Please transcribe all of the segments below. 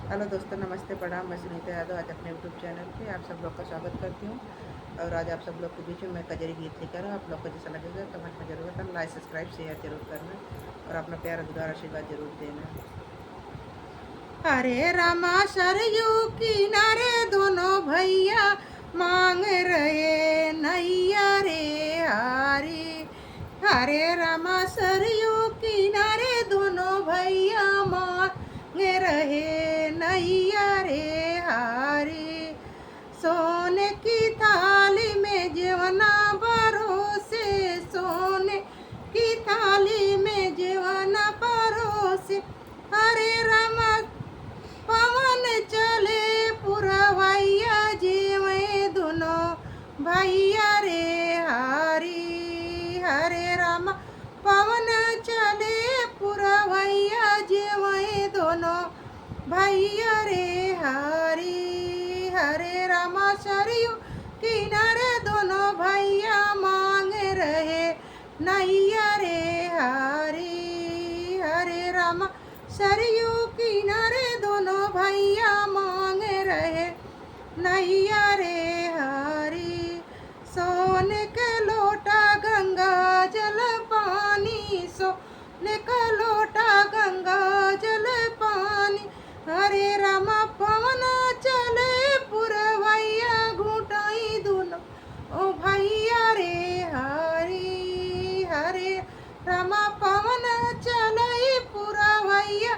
Hello दोस्तों, नमस्ते, प्रणाम। मैं सुनीता यादव आज अपने यूट्यूब चैनल पे आप सब लोग का स्वागत करती हूँ। और आज आप सब लोग के बीच में मैं कजरी गीत लेकर हूँ। आप लोग को जैसा लगेगा कमेंट में जरूर बताना, लाइक सब्सक्राइब शेयर जरूर करना और अपना प्यारा दुलार आशीर्वाद जरूर देना। हरे रामा सरयू किनारे दोनों भैया मांग रहे नैया रे हारी। हरे रामा सरयू किनारे दोनों भैया मांग रहे नैया रे हारी। सोने की थाली में जेवना परोसे, सोने की थाली में जेवना परोसे। हरे रामा पवन चले पुरवैया जीवे दोनों भैया रे हारी। हरे रामा पवन चले पुरवैया जीवे दोनों भैया रे हारी। हरे रामा सरयू किनारे दोनों भैया मांग रहे नैया रे हारी। हरे रामा सरयू किनारे दोनों भैया मांग रहे नैया रे हारी। सोने के लोटा गंगा जल पानी, सोने का लोटा गंगा जल पानी। हरे रामा पवन चले पुरवैया घुटाई दोनों ओ भैया रे हारी। हरे रामा पवन चले पुरवैया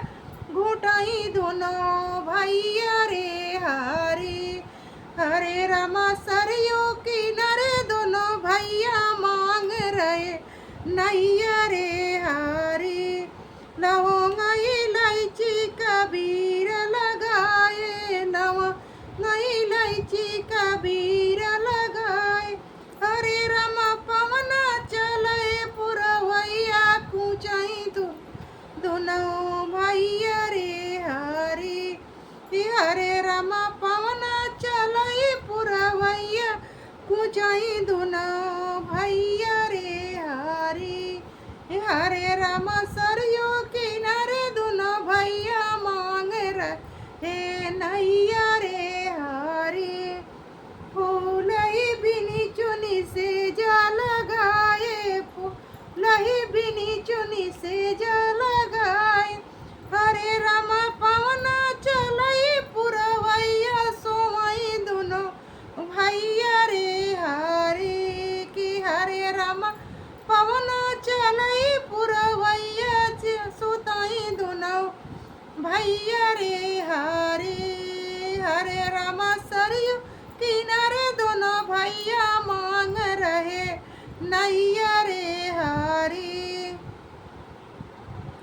घुटाई दोनों भैया रे हारी। हरे रामा सरयू किनारे दोनों भैया मांग रहे नैया रे हारी। लवंग इलायची कबीर लगाए, लवंग इलायची कबीर लगाए। हरे रामा पवन चले पुरवैया कुचाई दोनों भैया रे हारी। हरे रामा पवन चले पुरवैया कुचाई दोनों भैया रे हारी। हरे रामा सरयू किनारे दोनों भैया मांग रहे नैया रे हारी। फूल ही बिनी चुनी से जा लगाए, फूल ही बिनी चुनी से जा लगाए। हरे रामा पवन चलई पुरवैया सोवई दोनों भैया रे हारी। कि हरे रामा पवन चलई पुरवैया सुतई दोनों भैया रे हारी। हरे रामा सरयू किनारे दोनों भैया मांग रहे नैया रे हारी।